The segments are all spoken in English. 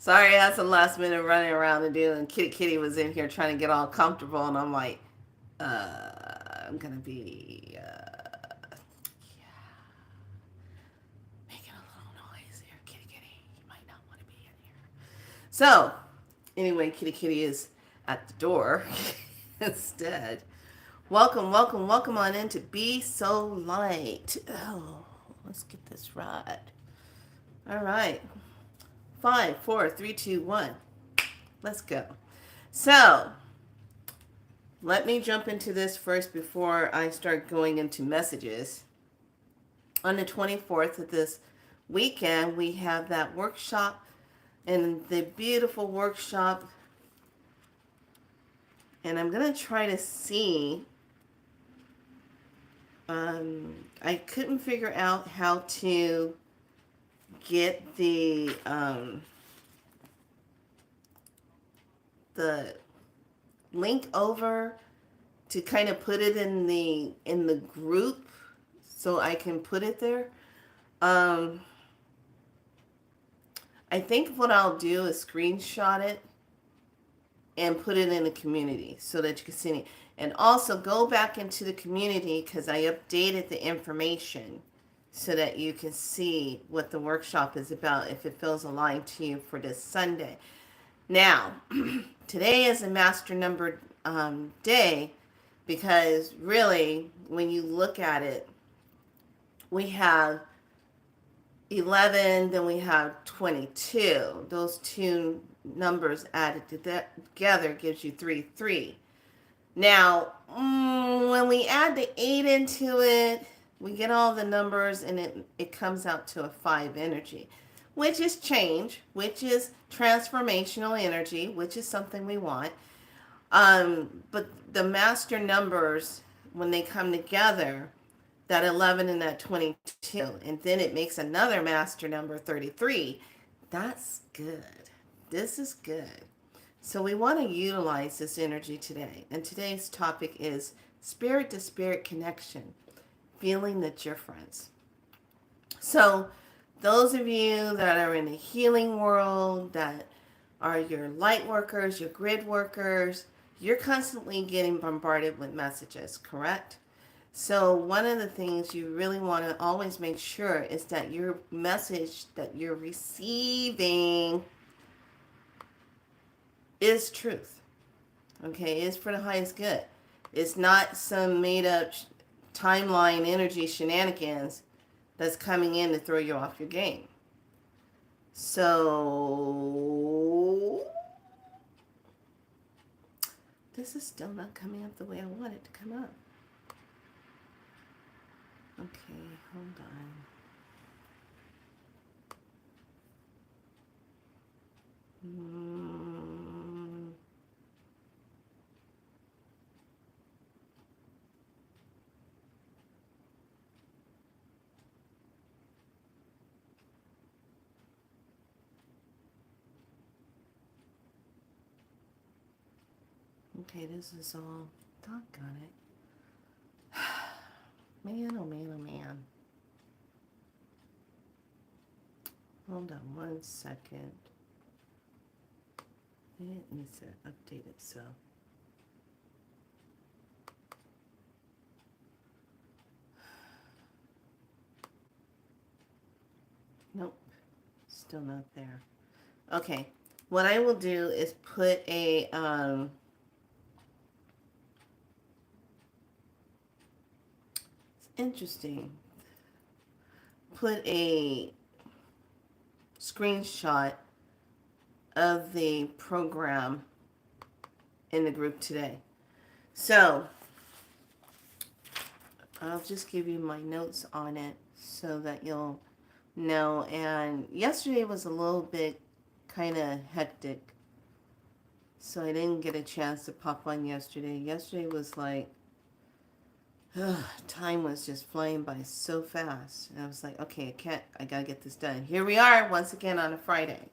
Sorry, that's a last minute running around to do, and Kitty was in here trying to get all comfortable, and I'm like, I'm gonna be yeah, making a little noise here. Kitty, you might not want to be in here. So, anyway, Kitty is at the door instead. Welcome on in to Be So Light. Oh, let's get this right. All right. 5, 4, 3, 2, 1. Let's go. So, let me jump into this first before I start going into messages. On the 24th of this weekend, we have that workshop, and the beautiful workshop. And I'm going to try to see. I couldn't figure out how to get the link over to kind of put it in the group so I can put it there. Um, I think what I'll do is screenshot it and put it in the community so that you can see it. And also go back into the community because I updated the information so that you can see what the workshop is about if it feels aligned to you for this Sunday. Now, today is a master number day because really, when you look at it, we have 11, then we have 22. Those two numbers added together gives you 3. Now, when we add the 8 into it, we get all the numbers and it comes out to a 5 energy, which is change, which is transformational energy, which is something we want. But the master numbers, when they come together, that 11 and that 22, and then it makes another master number 33. That's good. This is good. So we want to utilize this energy today. And today's topic is spirit to spirit connection, feeling the difference. So those of you that are in the healing world, that are your light workers, your grid workers, you're constantly getting bombarded with messages, correct? So one of the things you really want to always make sure is that your message that you're receiving is truth. Okay, it's for the highest good. It's not some made up timeline energy shenanigans that's coming in to throw you off your game. So this is still not coming up the way I want it to come up. Okay, hold on. Okay, this is all. Doggone it. Man, oh man, oh man. Hold on 1 second. It needs to update itself. Nope, still not there. Okay, what I will do is put a it's interesting. Put a screenshot of the program in the group today. So I'll just give you my notes on it so that you'll know. And yesterday was a little bit kind of hectic, so I didn't get a chance to pop on yesterday. Yesterday was like, time was just flying by so fast. And I was like, okay, I gotta get this done. Here we are once again on a Friday.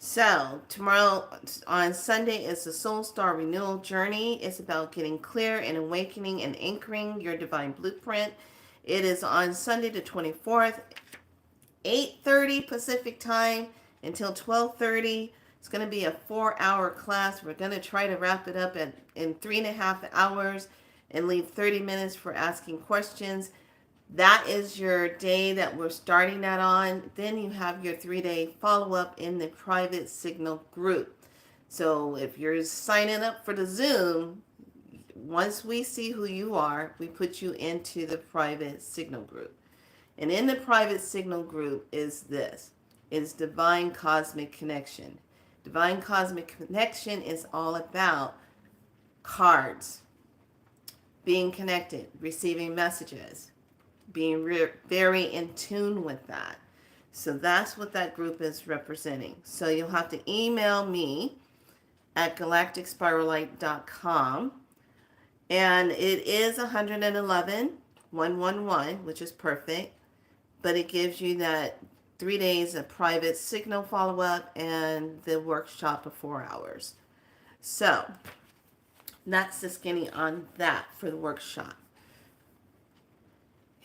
So tomorrow on Sunday is the Soul Star Renewal Journey. It's about getting clear and awakening and anchoring your divine blueprint. It is on Sunday the 24th, 8:30 Pacific time, until 12:30. It's going to be a 4-hour class. We're going to try to wrap it up in 3.5 hours and leave 30 minutes for asking questions. That is your day that we're starting that on. Then you have your 3-day follow-up in the private Signal group. So if you're signing up for the Zoom, once we see who you are, we put you into the private Signal group. And in the private Signal group is this. It's Divine Cosmic Connection. Divine Cosmic Connection is all about cards, being connected, receiving messages, being very in tune with that. So that's what that group is representing. So you'll have to email me at galacticspiralite.com. And it is 111, which is perfect. But it gives you that 3 days of private Signal follow-up and the workshop of 4 hours. So that's the skinny on that for the workshop.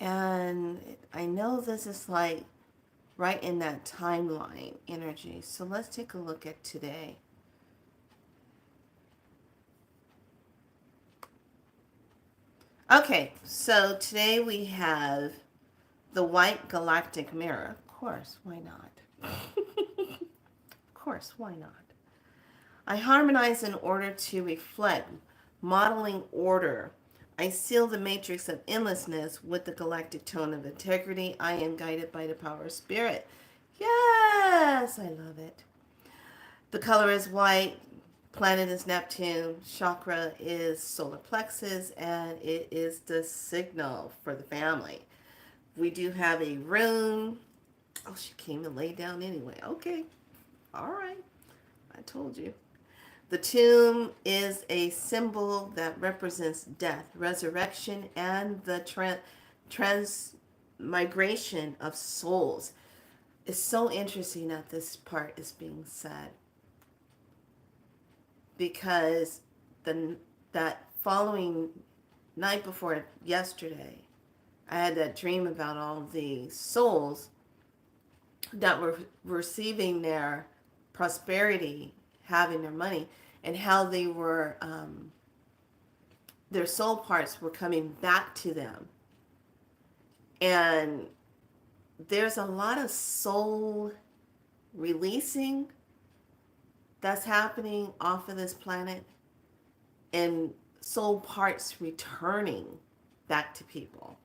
And I know this is like right in that timeline energy. So let's take a look at today. Okay, so today we have the White Galactic Mirror. Of course, why not? Of course, why not? I harmonize in order to reflect, modeling order. I seal the matrix of endlessness with the galactic tone of integrity. I am guided by the power of spirit. Yes, I love it. The color is white. Planet is Neptune. Chakra is solar plexus. And it is the signal for the family. We do have a rune. Oh, she came and laid down anyway. Okay. All right. I told you. The tomb is a symbol that represents death, resurrection, and the transmigration of souls. It's so interesting that this part is being said because that following night before yesterday, I had that dream about all the souls that were receiving their prosperity, having their money, and how they were, their soul parts were coming back to them. And there's a lot of soul releasing that's happening off of this planet, and soul parts returning back to people.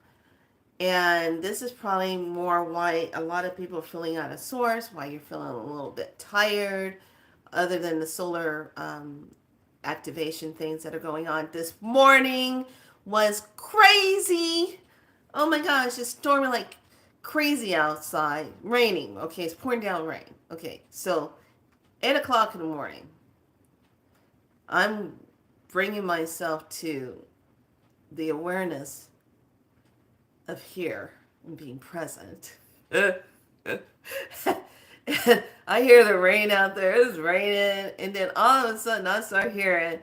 And this is probably more why a lot of people are feeling out of sorts, why you're feeling a little bit tired, other than the solar activation things that are going on. This morning was crazy. Oh my gosh, it's storming like crazy outside. Raining. Okay, it's pouring down rain. Okay, so 8 o'clock in the morning, I'm bringing myself to the awareness of here and being present. I hear the rain out there. It's raining. And then all of a sudden I start hearing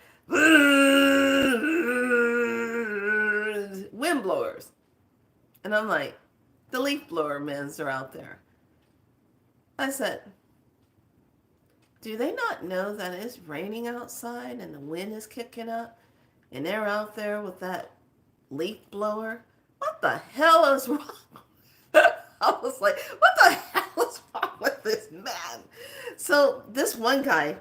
wind blowers. And I'm like, the leaf blower men are out there. I said, do they not know that it's raining outside and the wind is kicking up? And they're out there with that leaf blower? What the hell is wrong? I was like, what the hell is wrong with this man? So this one guy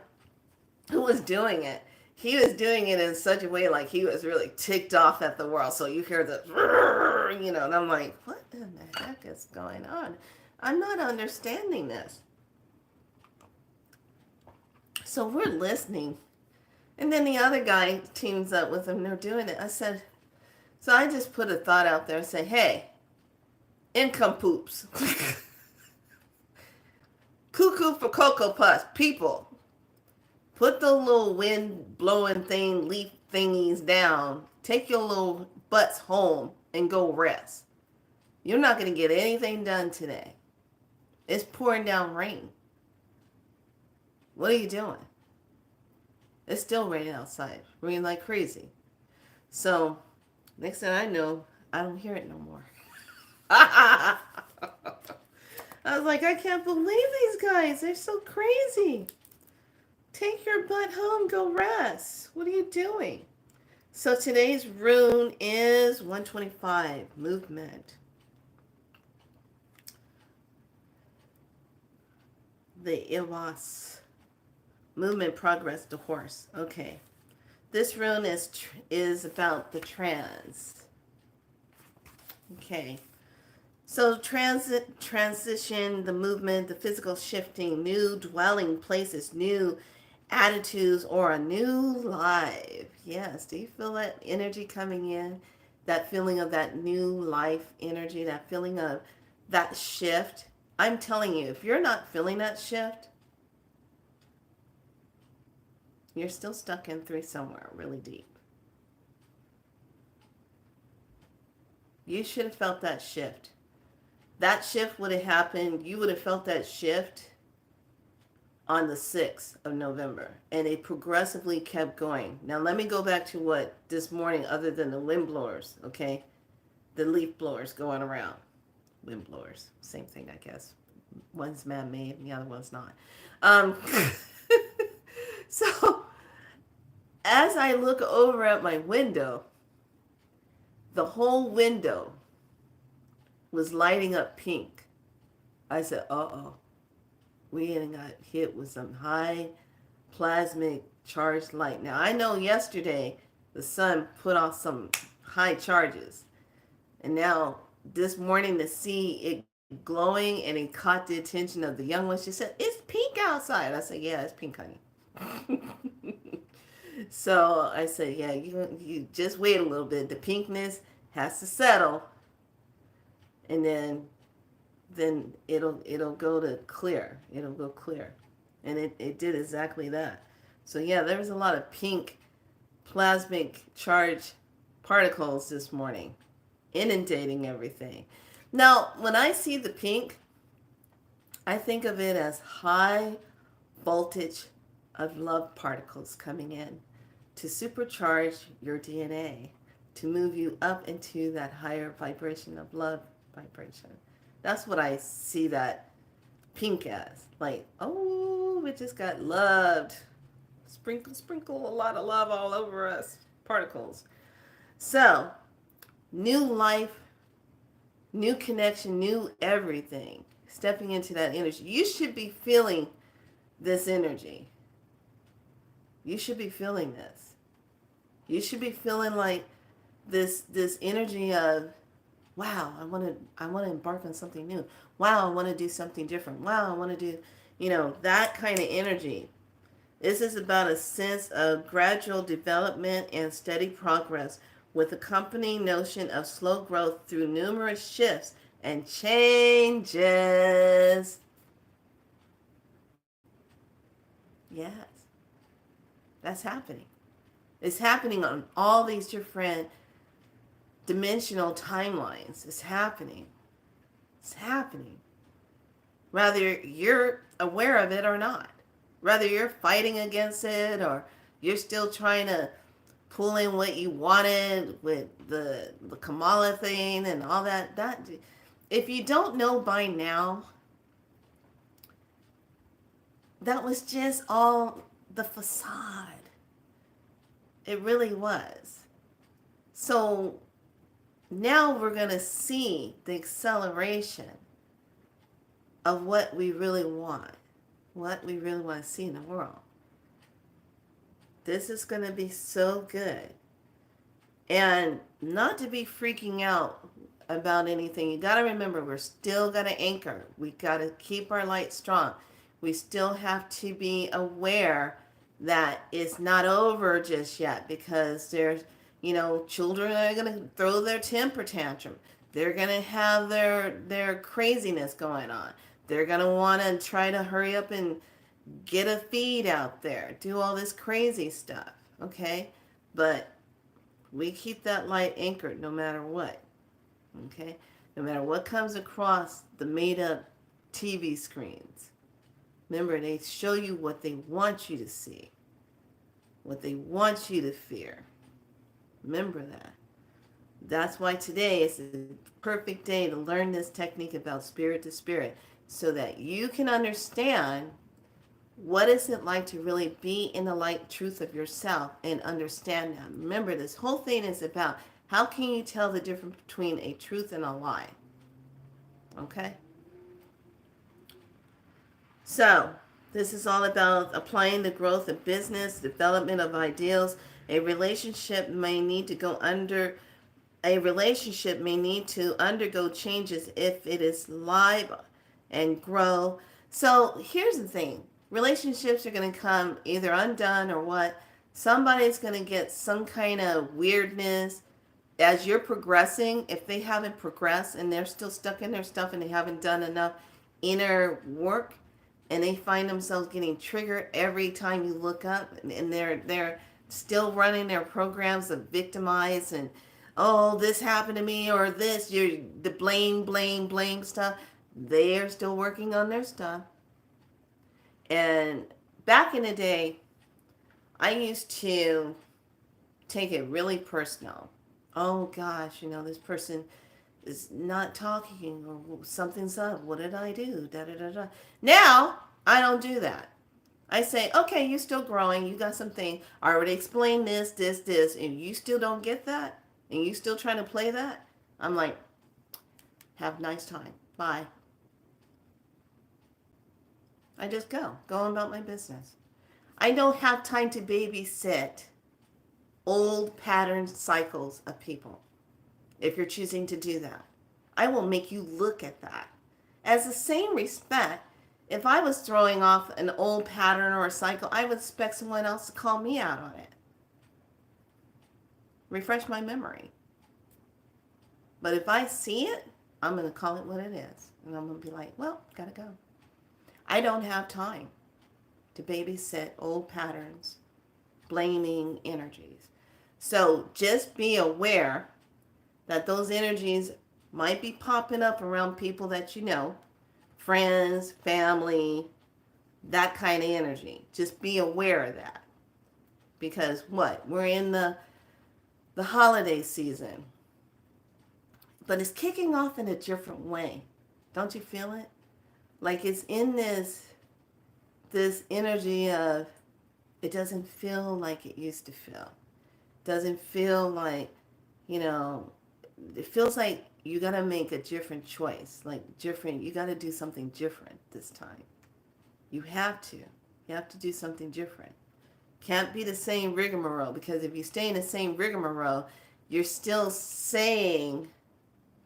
who was doing it, he was doing it in such a way like he was really ticked off at the world. So you hear the, and I'm like, what in the heck is going on? I'm not understanding this. So we're listening. And then the other guy teams up with him. They're doing it. I said, so I just put a thought out there and say, hey, income poops. Cuckoo for Cocoa Puffs. People, put the little wind blowing thing, leaf thingies down. Take your little butts home and go rest. You're not going to get anything done today. It's pouring down rain. What are you doing? It's still raining outside. Raining like crazy. So, next thing I know, I don't hear it no more. I was like, I can't believe these guys. They're so crazy. Take your butt home, go rest. What are you doing? So today's rune is 125, movement. The Iwas. Movement, progress, the horse. Okay. This rune is about the trans. Okay. So transition, the movement, the physical shifting, new dwelling places, new attitudes, or a new life. Yes. Do you feel that energy coming in? That feeling of that new life energy, that feeling of that shift. I'm telling you, if you're not feeling that shift, you're still stuck in 3 somewhere really deep. You should have felt that shift. That shift would have happened, you would have felt that shift on the 6th of November. And it progressively kept going. Now let me go back to what this morning, other than the wind blowers, okay? The leaf blowers going around. Wind blowers, same thing, I guess. One's man-made and the other one's not. So as I look over at my window, the whole window was lighting up pink. I said, uh-oh, we ain't got hit with some high plasmic charged light. Now, I know yesterday the sun put off some high charges. And now this morning to see it glowing and it caught the attention of the young one. She said, it's pink outside. I said, yeah, it's pink, honey. So I said, yeah, you just wait a little bit. The pinkness has to settle. And then it'll go to clear. It'll go clear. And it did exactly that. So yeah, there was a lot of pink plasmic charged particles this morning, inundating everything. Now, when I see the pink, I think of it as high voltage of love particles coming in to supercharge your DNA, to move you up into that higher vibration of love vibration. That's what I see that pink as. Like, oh, we just got loved. Sprinkle a lot of love all over us. Particles. So, new life, new connection, new everything. Stepping into that energy. You should be feeling this energy. You should be feeling this. You should be feeling like this energy of, wow, I want to embark on something new. Wow, I want to do something different. Wow, I want to do, that kind of energy. This is about a sense of gradual development and steady progress with accompanying notion of slow growth through numerous shifts and changes. Yes, that's happening. It's happening on all these different dimensional timelines. It's happening. It's happening. Whether you're aware of it or not. Whether you're fighting against it or you're still trying to pull in what you wanted with the Kamala thing and all that. If you don't know by now, that was just all the facade. It really was. So now we're going to see the acceleration of what we really want, what we really want to see in the world. This is going to be so good. And not to be freaking out about anything. You got to remember, we're still going to anchor. We got to keep our light strong. We still have to be aware that it's not over just yet, because there's, children are going to throw their temper tantrum. They're going to have their craziness going on. They're going to want to try to hurry up and get a feed out there, do all this crazy stuff, okay? But we keep that light anchored no matter what, okay? No matter what comes across the made-up TV screens. Remember, they show you what they want you to see, what they want you to fear. Remember that. That's why today is the perfect day to learn this technique about spirit to spirit. so that you can understand what is it like to really be in the light truth of yourself and understand that. Remember, this whole thing is about how can you tell the difference between a truth and a lie. Okay? So, this is all about applying the growth of business, development of ideals. A relationship may need to undergo changes if it is live and grow. So here's the thing. Relationships are going to come either undone or what. Somebody's going to get some kind of weirdness as you're progressing. If they haven't progressed and they're still stuck in their stuff and they haven't done enough inner work, and they find themselves getting triggered every time you look up, and they're still running their programs of victimize and, oh, this happened to me, or this, you're the blame stuff. They're still working on their stuff. And back in the day, I used to take it really personal. Oh gosh, this person is not talking, or something's up. What did I do? Da da da da. Now I don't do that. I say, okay, you're still growing. You got something. I already explained this, and you still don't get that, and you still trying to play that. I'm like, have a nice time. Bye. I just go on about my business. I don't have time to babysit old pattern cycles of people. If you're choosing to do that, I will make you look at that. As the same respect, if I was throwing off an old pattern or a cycle, I would expect someone else to call me out on it. Refresh my memory. But if I see it, I'm going to call it what it is. And I'm going to be like, well, gotta go. I don't have time to babysit old patterns, blaming energies. So just be aware that those energies might be popping up around people that you know, friends, family, that kind of energy. Just be aware of that. Because what? We're in the holiday season. But it's kicking off in a different way. Don't you feel it? Like it's in this energy of, it doesn't feel like it used to feel. Doesn't feel like, it feels like you got to make a different choice. You got to do something different this time. You have to. You have to do something different. Can't be the same rigmarole, because if you stay in the same rigmarole, you're still saying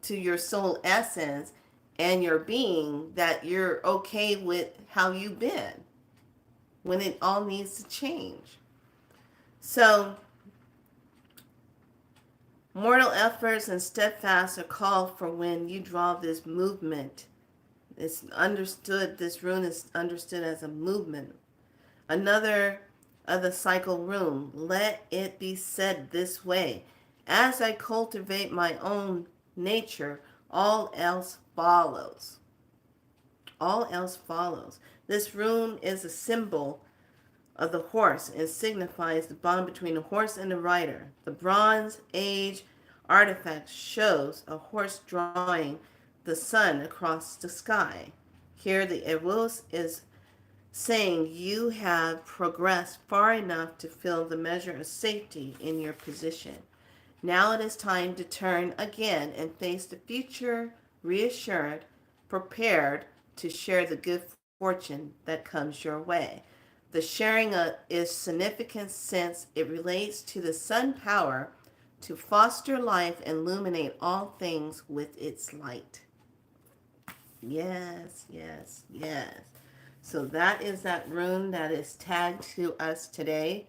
to your soul essence and your being that you're okay with how you've been, when it all needs to change. So, mortal efforts and steadfast are called for when you draw this movement. It's understood, this rune is understood as a movement. Another of the cycle rune, let it be said this way: as I cultivate my own nature, all else follows. All else follows. This rune is a symbol of the horse and signifies the bond between the horse and the rider. The Bronze Age artifact shows a horse drawing the sun across the sky. Here the Eros is saying you have progressed far enough to feel the measure of safety in your position. Now it is time to turn again and face the future, reassured, prepared to share the good fortune that comes your way. The sharing is significant since it relates to the sun power to foster life and illuminate all things with its light. Yes, yes, yes. So that is that rune that is tagged to us today.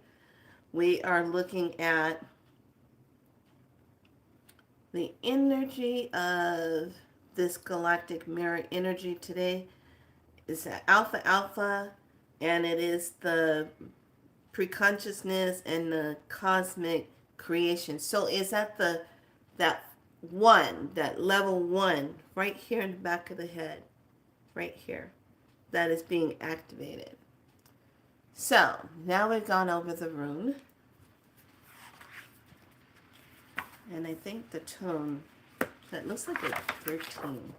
We are looking at the energy of this galactic mirror energy today. Is Alpha Alpha, and it is the preconsciousness and the cosmic creation. So is that that level 1 right here in the back of the head, right here, that is being activated. So now we've gone over the rune, and I think the tone, that looks like a 13.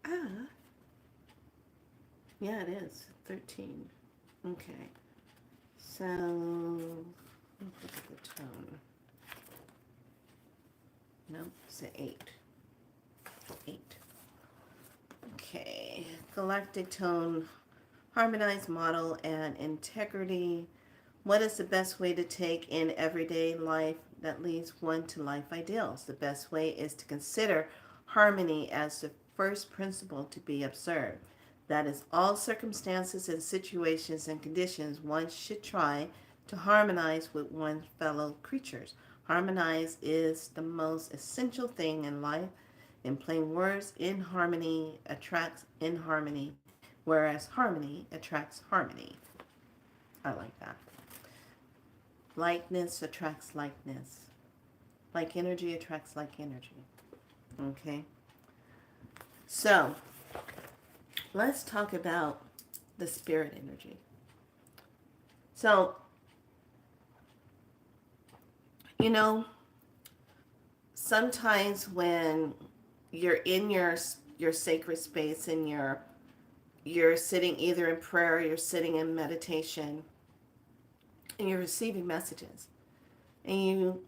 Ah, yeah, it is 13. Okay. So, let's look at the tone. No, it's an 8. 8. Okay. Galactic tone, harmonized model, and integrity. What is the best way to take in everyday life that leads one to life ideals? The best way is to consider harmony as the first principle to be observed. That is, all circumstances and situations and conditions one should try to harmonize with one's fellow creatures. Harmonize is the most essential thing in life. In plain words, in harmony attracts in harmony, whereas harmony attracts harmony. I like that. Likeness attracts likeness. Like energy attracts like energy. Okay? So, let's talk about the spirit energy. So, you know, sometimes when you're in your sacred space and you're sitting either in prayer, you're sitting in meditation, and you're receiving messages, and you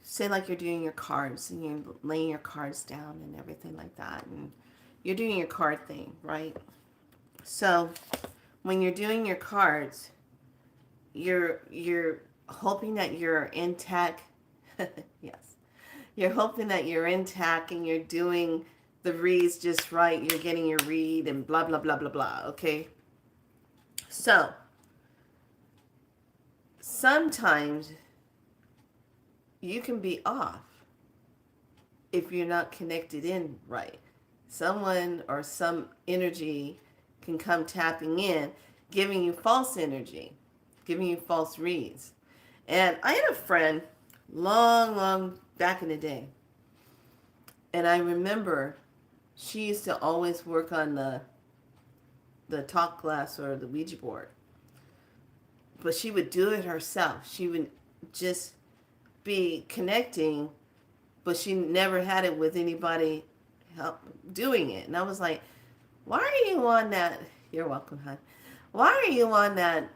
say like you're doing your cards and you're laying your cards down and everything like that, and you're doing your card thing, right? So when you're doing your cards, you're hoping that you're intact. Yes, you're hoping that you're intact and you're doing the reads just right. You're getting your read and blah blah blah blah blah. Okay, so sometimes you can be off if you're not connected in right. Someone or some energy can come tapping in, giving you false energy, giving you false reads. And I had a friend long back in the day, and I remember she used to always work on the talk glass or the Ouija board, but she would do it herself. She would just be connecting, but she never had it with anybody help doing it. And I was like, why are you on that? You're welcome, hon. Why are you on that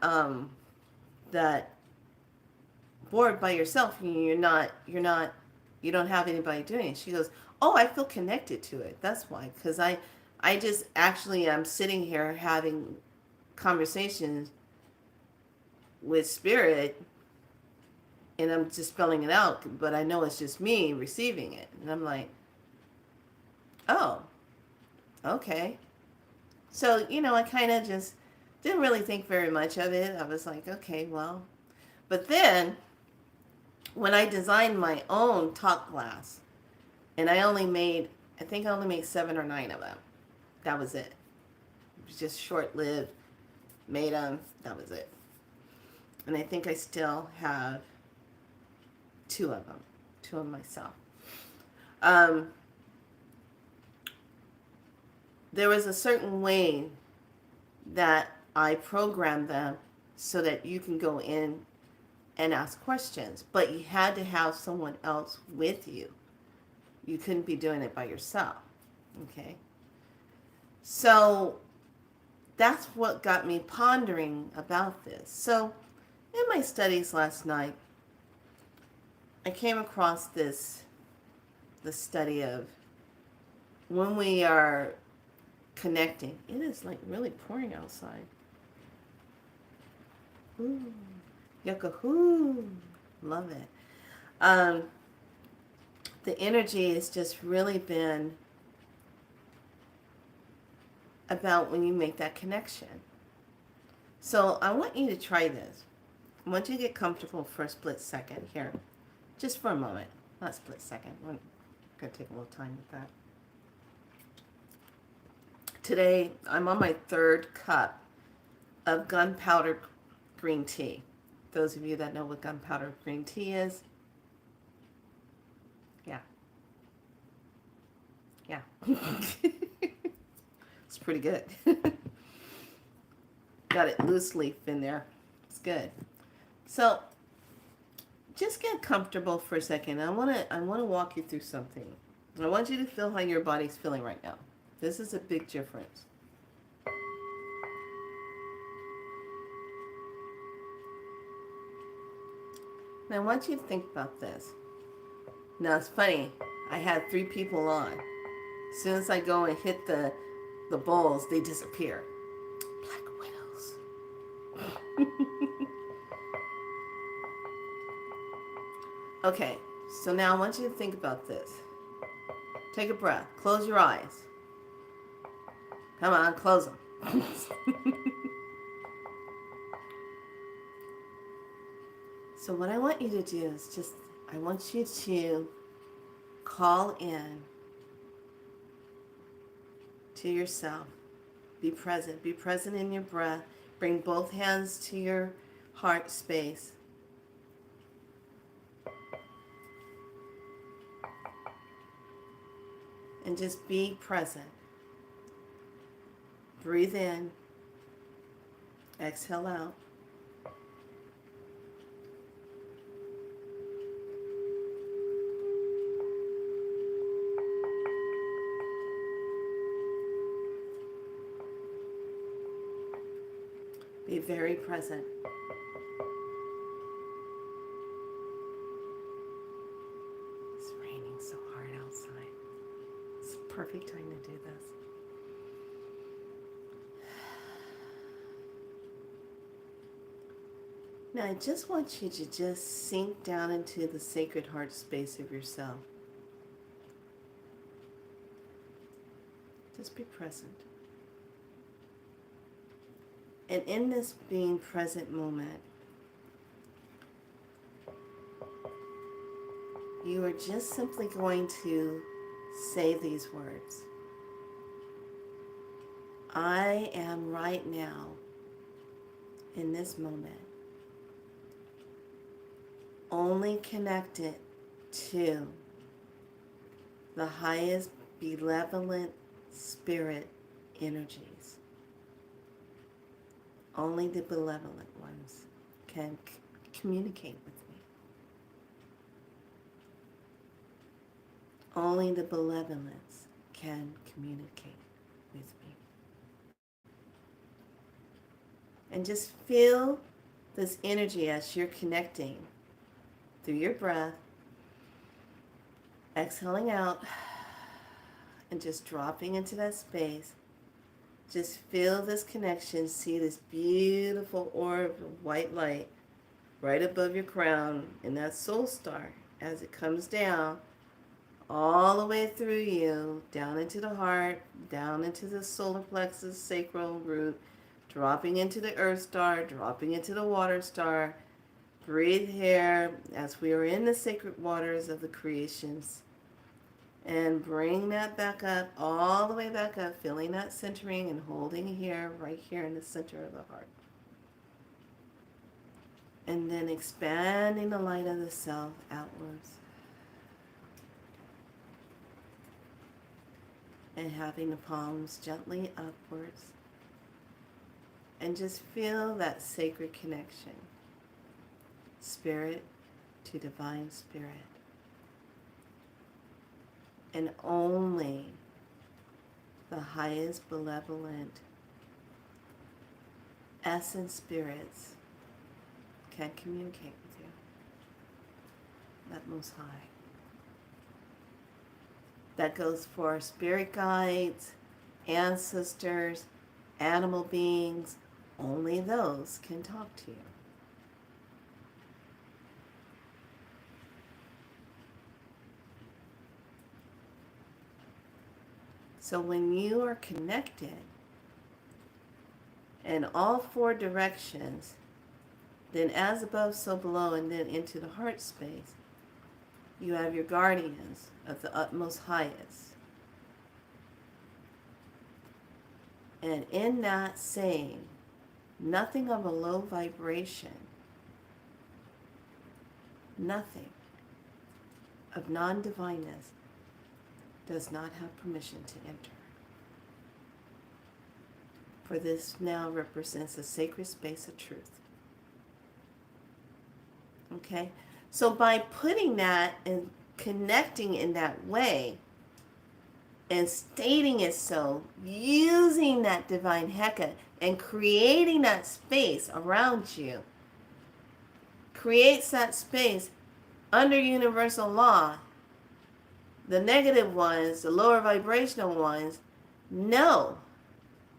board by yourself? You don't have anybody doing it. She goes, oh, I feel connected to it. That's why. Because I just actually am sitting here having conversations with spirit, and I'm just spelling it out, but I know it's just me receiving it. And I'm like, oh, okay. So, I kind of just didn't really think very much of it. I was like, okay, well. But then, when I designed my own talk glass, and I think I only made 7 or 9 of them. That was it. It was just short-lived, made them, that was it. And I think I still have 2 of them, 2 of myself. There was a certain way that I programmed them so that you can go in and ask questions, but you had to have someone else with you. You couldn't be doing it by yourself. Okay? So that's what got me pondering about this. So in my studies last night, I came across the study of when we are connecting. It is like really pouring outside. Ooh, yuckahoo. Love it. The energy has just really been about when you make that connection. So I want you to try this. I want you to get comfortable for a split second here. Just for a moment. Not a split second. We're going to take a little time with that. Today, I'm on my 3rd cup of gunpowder green tea. Those of you that know what gunpowder green tea is, yeah. Yeah. It's pretty good. Got it loose leaf in there. It's good. So, just get comfortable for a second. I want to walk you through something. I want you to feel how your body's feeling right now. This is a big difference. Now, I want you to think about this. Now, it's funny. I had 3 people on. As soon as I go and hit the bowls, they disappear. Black widows. Okay, so now I want you to think about this. Take a breath. Close your eyes. Come on, close them. So what I want you to do is I want you to call in to yourself. Be present. Be present in your breath. Bring both hands to your heart space. And just be present. Breathe in. Exhale out. Be very present. It's raining so hard outside. It's the perfect time to do this. Now I just want you to just sink down into the sacred heart space of yourself. Just be present. And in this being present moment, you are just simply going to say these words. I am right now, in this moment, only connected to the highest benevolent spirit energies. Only the benevolent ones can communicate with me. Only the benevolence can communicate with me. And just feel this energy as you're connecting through your breath, exhaling out, and just dropping into that space. Just feel this connection. See this beautiful orb of white light right above your crown in that soul star as it comes down all the way through you, down into the heart, down into the solar plexus, sacral root, dropping into the earth star, dropping into the water star. Breathe here as we are in the sacred waters of the creations. And bring that back up, all the way back up, feeling that centering and holding here, right here in the center of the heart. And then expanding the light of the self outwards. And having the palms gently upwards. And just feel that sacred connection. Spirit to divine spirit. And only the highest benevolent essence spirits can communicate with you. That Most High. That goes for spirit guides, ancestors, animal beings. Only those can talk to you. So when you are connected in all 4 directions, then as above, so below, and then into the heart space, you have your guardians of the utmost highest. And in that saying, nothing of a low vibration, nothing of non-divineness does not have permission to enter. For this now represents a sacred space of truth. Okay? So by putting that and connecting in that way, and stating it so, using that divine Heka and creating that space around you, creates that space under universal law. The negative ones, the lower vibrational ones, know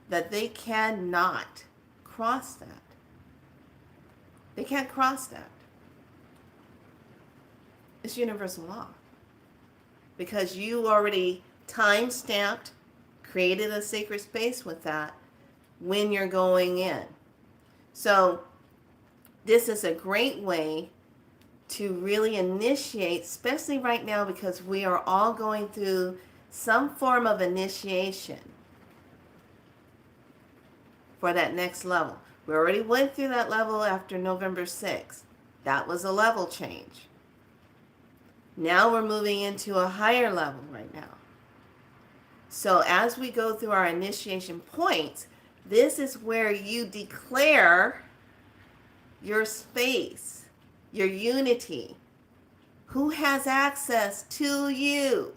that they cannot cross that. They can't cross that. It's universal law. Because you already time-stamped, created a sacred space with that when you're going in. So this is a great way to really initiate, especially right now because we are all going through some form of initiation for that next level. We already went through that level after November 6th. That was a level change. Now we're moving into a higher level right now. So as we go through our initiation points, this is where you declare your space, your unity. Who has access to you?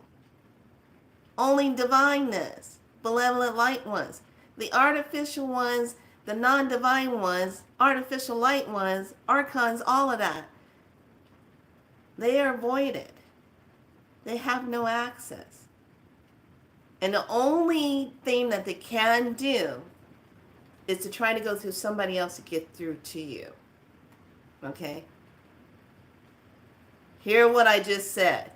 Only divineness, benevolent light ones. The artificial ones, the non-divine ones, artificial light ones, archons, all of that. They are voided. They have no access. And the only thing that they can do is to try to go through somebody else to get through to you. Okay? Hear what I just said.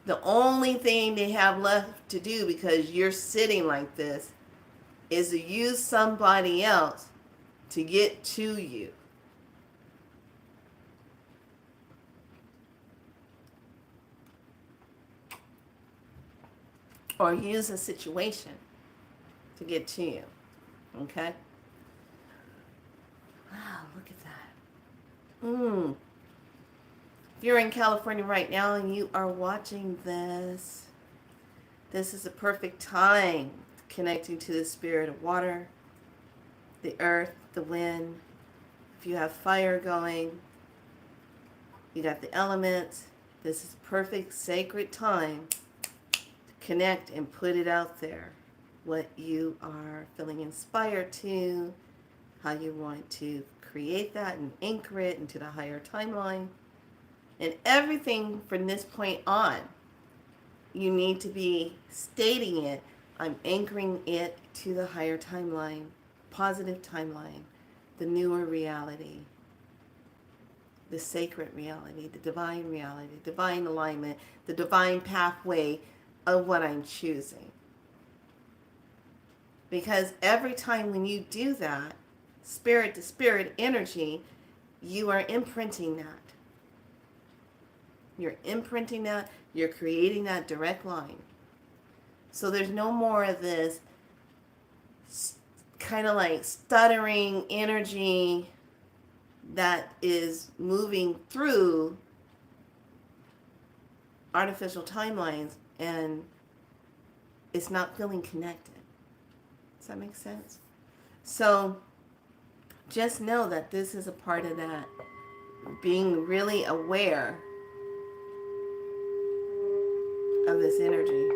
The only thing they have left to do, because you're sitting like this, is to use somebody else to get to you. Or use a situation to get to you. Okay? Wow, look at that. If you're in California right now and you are watching this, this is a perfect time connecting to the spirit of water, the earth, the wind. If you have fire going, you got the elements. This is perfect sacred time to connect and put it out there. What you are feeling inspired to, how you want to create that and anchor it into the higher timeline. And everything from this point on, you need to be stating it. I'm anchoring it to the higher timeline, positive timeline, the newer reality, the sacred reality, the divine alignment, the divine pathway of what I'm choosing. Because every time when you do that, spirit to spirit energy, you are imprinting that. You're imprinting that, you're creating that direct line. So there's no more of this kind of like stuttering energy that is moving through artificial timelines and it's not feeling connected. Does that make sense? So just know that this is a part of that. Being really aware of this energy.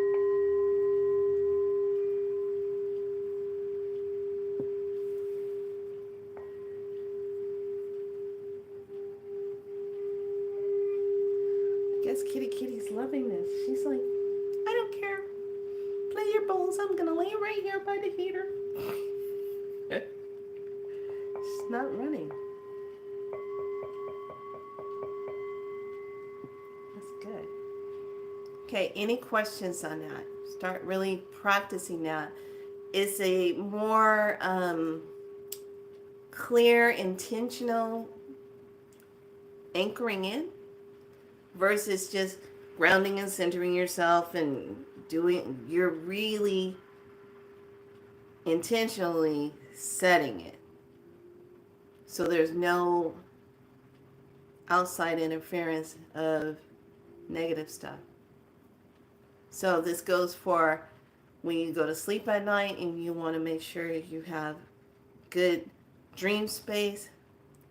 I guess Kitty's loving this. She's like, I don't care. Play your bowls. I'm going to lay right here by the heater. She's not running. That's good. Okay, any questions on that? Start really practicing that. It's a more clear, intentional anchoring in versus just grounding and centering yourself and doing, you're really intentionally setting it. So there's no outside interference of negative stuff. So this goes for when you go to sleep at night and you want to make sure you have good dream space.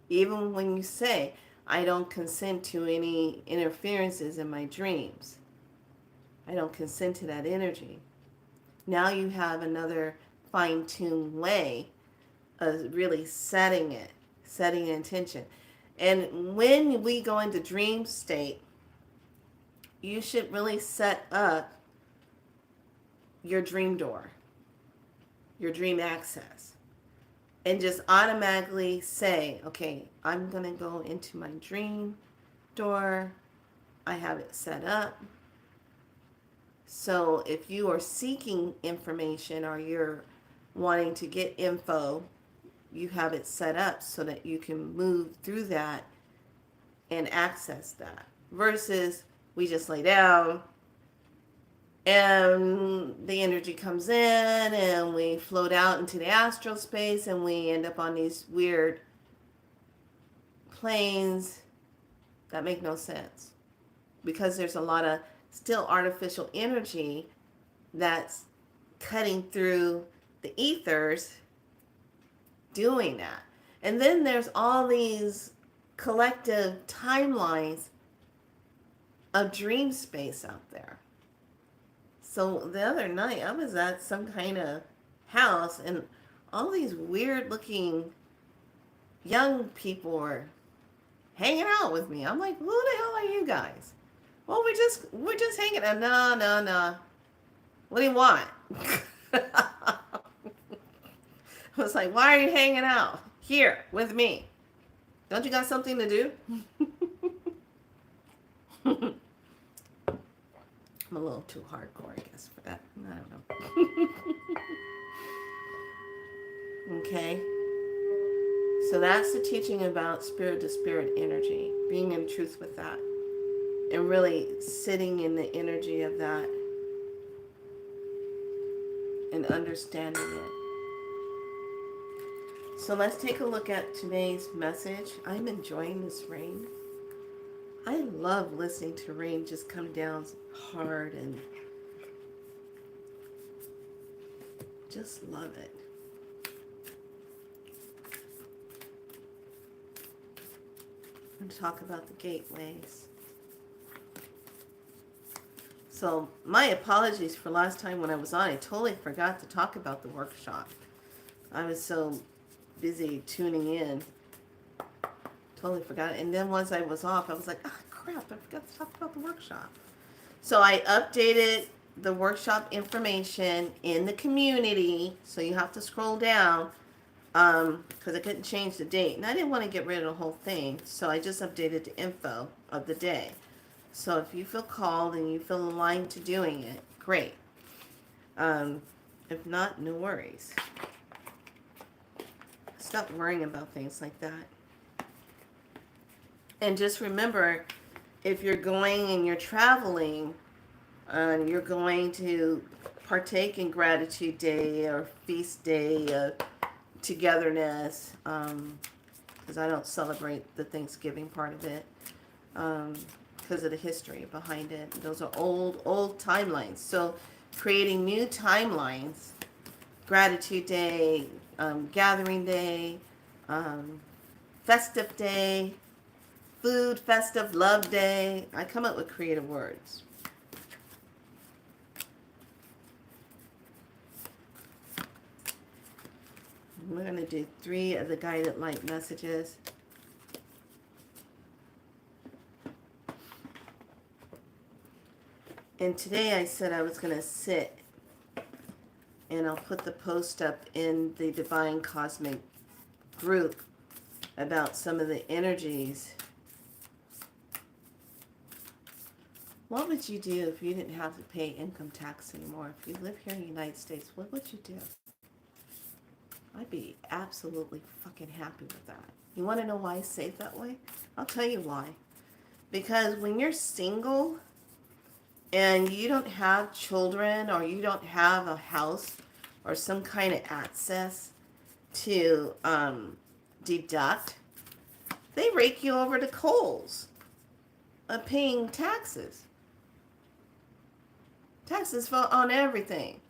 Even when you say, I don't consent to any interferences in my dreams. I don't consent to that energy. Now you have another fine-tuned way of really setting intention. And when we go into dream state, you should really set up your dream door, your dream access, and just automatically say, okay, I'm going to go into my dream door. I have it set up. So if you are seeking information or you're wanting to get info, you have it set up so that you can move through that and access that. Versus we just lay down and the energy comes in and we float out into the astral space and we end up on these weird planes that make no sense. Because there's a lot of still artificial energy that's cutting through the ethers doing that. And then there's all these collective timelines of dream space out there. So the other night I was at some kind of house and all these weird looking young people were hanging out with me. I'm like, who the hell are you guys? Well, we're just hanging out. No. What do you want? I was like, why are you hanging out here with me? Don't you got something to do? I'm a little too hardcore, I guess, for that. I don't know. Okay. So that's the teaching about spirit to spirit energy, being in truth with that, and really sitting in the energy of that and understanding it. So let's take a look at today's message. I'm enjoying this rain. I love listening to rain just come down hard and just love it. I'm going to talk about the gateways. So my apologies for last time when I was on. I totally forgot to talk about the workshop. I was so busy tuning in. Totally forgot it. And then once I was off, I was like, oh crap, I forgot to talk about the workshop. So I updated the workshop information in the community. So you have to scroll down because I couldn't change the date. And I didn't want to get rid of the whole thing. So I just updated the info of the day. So if you feel called and you feel aligned to doing it, great. If not, no worries. Stop worrying about things like that. And just remember, if you're going and you're traveling, and you're going to partake in Gratitude Day or Feast Day, togetherness, because I don't celebrate the Thanksgiving part of it, because of the history behind it. Those are old timelines. So creating new timelines, Gratitude Day, Gathering Day, Festive Day, Food Festive Love Day. I come up with creative words. We're going to do 3 of the guided light messages. And today I said I was going to sit, and I'll put the post up in the Divine Cosmic group about some of the energies. What would you do if you didn't have to pay income tax anymore? If you live here in the United States, what would you do? I'd be absolutely fucking happy with that. You want to know why I say it that way? I'll tell you why. Because when you're single and you don't have children or you don't have a house or some kind of access to deduct, they rake you over the coals of paying taxes. Taxes on everything.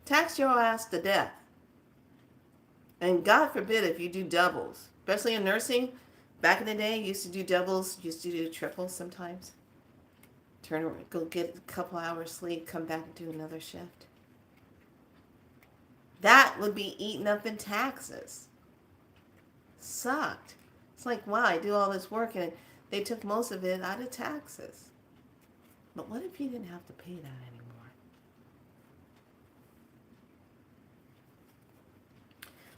Tax your ass to death. And God forbid if you do doubles, especially in nursing. Back in the day, you used to do doubles, used to do triples sometimes. turn around, go get a couple hours sleep, come back and do another shift. That would be eaten up in taxes. Sucked. It's like, wow, I do all this work and they took most of it out of taxes. But what if you didn't have to pay that anymore?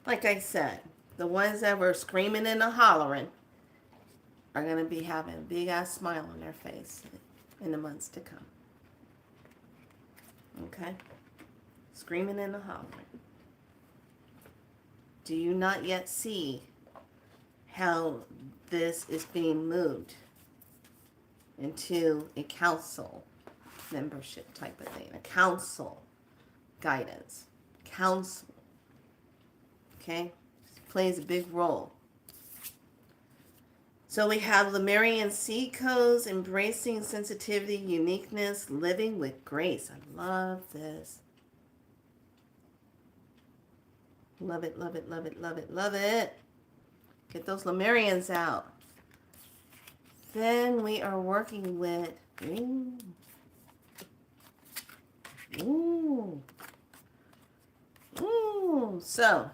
Like I said, the ones that were screaming and hollering are going to be having a big ass smile on their face in the months to come. Okay? Screaming and hollering. Do you not yet see how this is being moved into a council membership type of thing? A council guidance. Council. Okay? It plays a big role. So we have Lemurian seed codes, embracing sensitivity, uniqueness, living with grace. I love this. Love it, love it, love it, love it, love it. Get those Lemurians out. Then we are working with, So,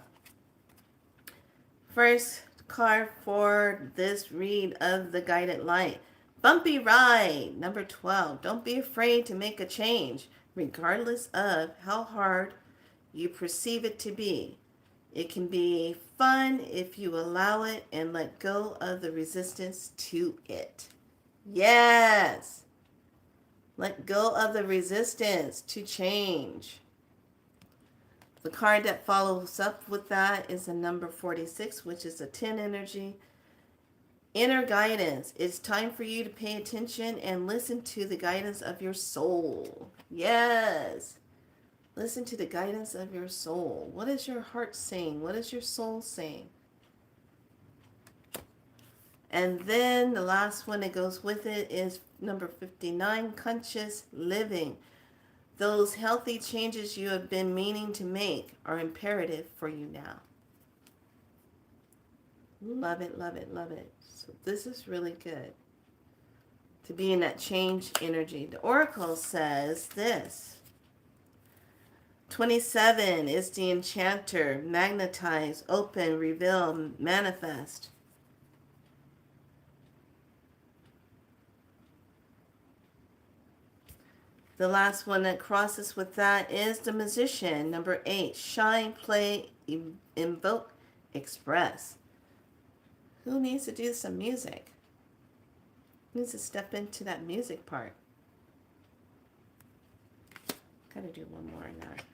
first card for this read of the guided light. Bumpy ride, number 12. Don't be afraid to make a change, regardless of how hard you perceive it to be. It can be fun if you allow it and let go of the resistance to it. Yes. Let go of the resistance to change. The card that follows up with that is a number 46, which is a 10 energy. Inner guidance. It's time for you to pay attention and listen to the guidance of your soul. Yes. Listen to the guidance of your soul. What is your heart saying? What is your soul saying? And then the last one that goes with it is number 59, conscious living. Those healthy changes you have been meaning to make are imperative for you now. Love it, love it, love it. So this is really good. To be in that change energy. The Oracle says this. 27 is the enchanter, magnetize, open, reveal, manifest. The last one that crosses with that is the magician, number 8, shine, play, invoke, express. Who needs to do some music? Who needs to step into that music part? Gotta do one more in that.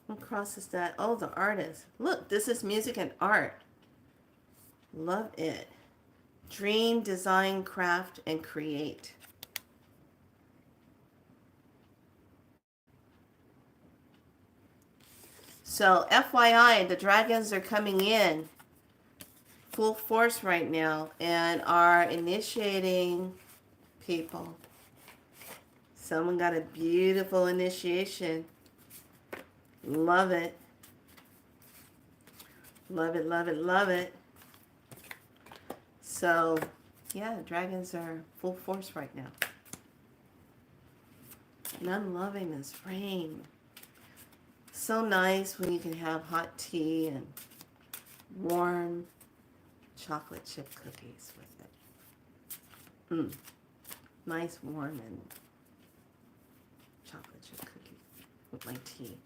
What crosses that? Oh, the artist. Look, this is music and art. Love it. Dream, design, craft, and create. So, FYI, the dragons are coming in full force right now and are initiating people. Someone got a beautiful initiation. Love it. Love it, love it, love it. So, yeah, dragons are full force right now. And I'm loving this rain. So nice when you can have hot tea and warm chocolate chip cookies with it. Nice, warm, and chocolate chip cookie with my tea.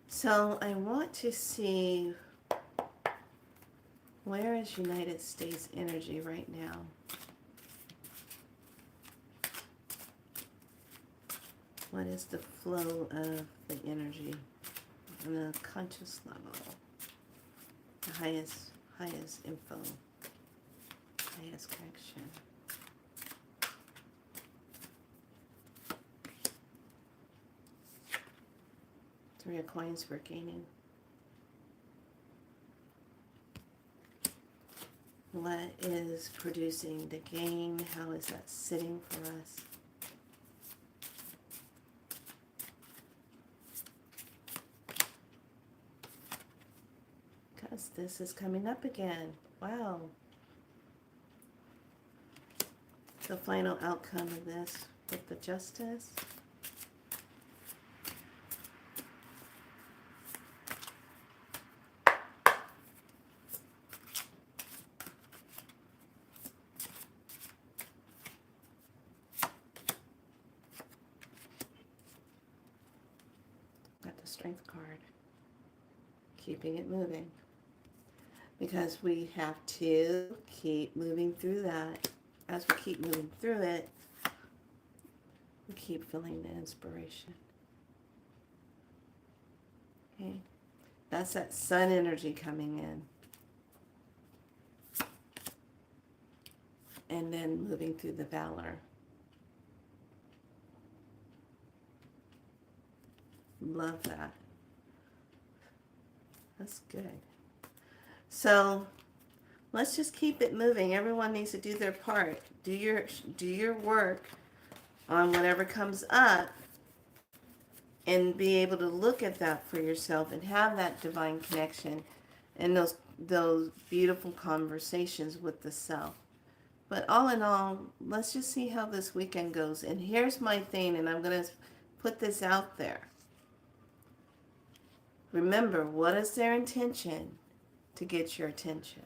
So I want to see, where is United States energy right now? What is the flow of the energy on the conscious level? The highest info, highest connection. 3 of coins for gaining. What is producing the gain? How is that sitting for us? Because this is coming up again. Wow. The final outcome of this with the Justice. Got the Strength card. Keeping it moving. Because we have to keep moving through that. As we keep moving through it, we keep feeling the inspiration. Okay, that's that sun energy coming in. And then moving through the valor. Love that. That's good. So let's just keep it moving. Everyone needs to do their part. Do your work on whatever comes up and be able to look at that for yourself and have that divine connection and those beautiful conversations with the self. But all in all, let's just see how this weekend goes. And here's my thing, and I'm going to put this out there. Remember, what is their intention to get your attention?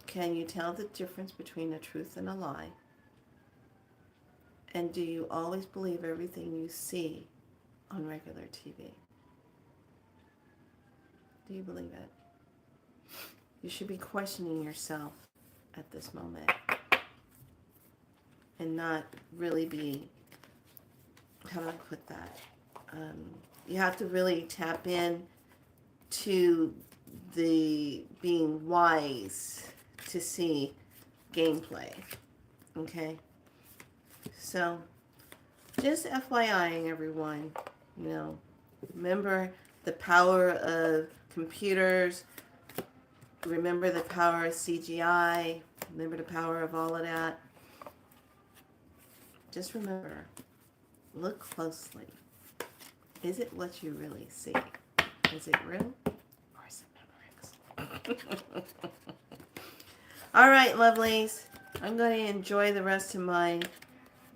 Can you tell the difference between a truth and a lie? And do you always believe everything you see on regular TV? Do you believe it? You should be questioning yourself at this moment and not really be, how do I put that? You have to really tap in to the being wise to see gameplay. Okay? So, just FYIing everyone, remember the power of computers, remember the power of CGI, remember the power of all of that. Just remember, look closely. Is it what you really see? Is it real or is it Memorex? All right, lovelies. I'm going to enjoy the rest of my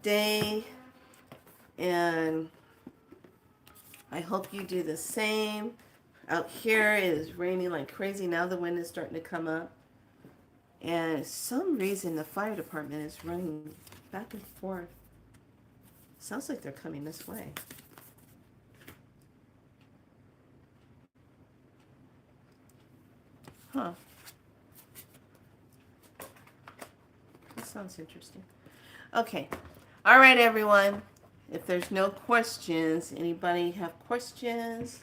day, and I hope you do the same. Out here it is raining like crazy. Now the wind is starting to come up, and for some reason the fire department is running back and forth. Sounds like they're coming this way. Huh. That sounds interesting. Okay. All right, everyone. If there's no questions, anybody have questions?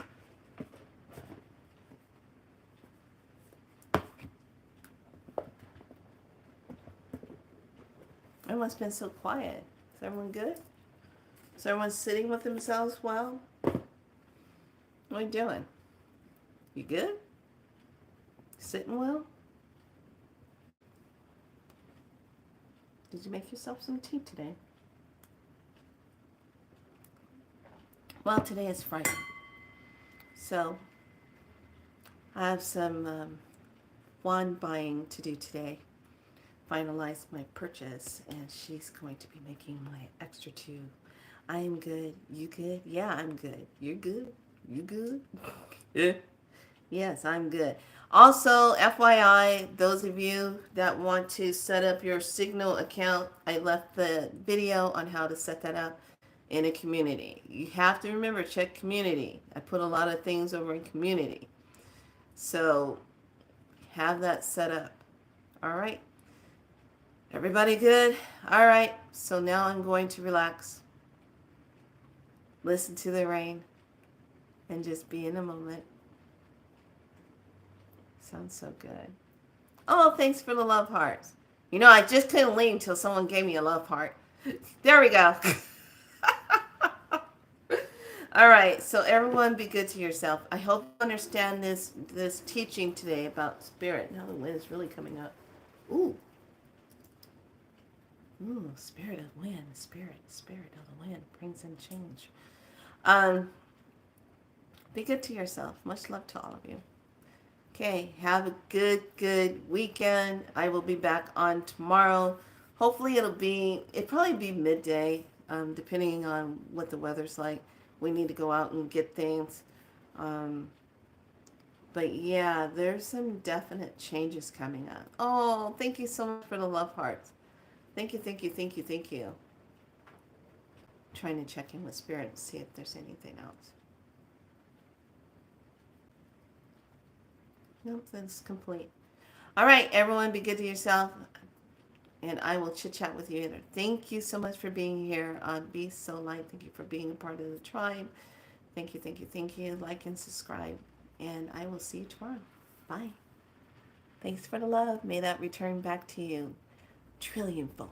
Everyone's been so quiet. Is everyone good? Is everyone sitting with themselves well? What are you doing? You good? Sitting well? Did you make yourself some tea today? Well, today is Friday. So, I have some wand buying to do today. Finalize my purchase, and she's going to be making my extra two. I am good. You good? Yeah, I'm good. You're good? You good? Yeah. Yes, I'm good. Also, FYI, those of you that want to set up your Signal account, I left the video on how to set that up in a community. You have to remember, check community. I put a lot of things over in community. So, have that set up. All right. Everybody good? All right. So now I'm going to relax. Listen to the rain. And just be in a moment. Sounds so good. Oh, thanks for the love hearts. I just couldn't leave until someone gave me a love heart. There we go. All right, so everyone be good to yourself. I hope you understand this teaching today about spirit. Now the wind is really coming up. Ooh. Ooh, spirit of wind, spirit of the wind brings in change. Um, be good to yourself. Much love to all of you. Okay, have a good weekend. I will be back on tomorrow. Hopefully it'll probably be midday, depending on what the weather's like. We need to go out and get things. Um, but yeah, there's some definite changes coming up. Oh, thank you so much for the love hearts. Thank you, thank you, thank you, thank you. Trying to check in with spirit and see if there's anything else. Nope, that's complete. All right, everyone, be good to yourself, and I will chit chat with you later. Thank you so much for being here on Be So Light. Thank you for being a part of the tribe. Thank you, thank you, thank you. Like and subscribe, and I will see you tomorrow. Bye. Thanks for the love. May that return back to you trillionfold.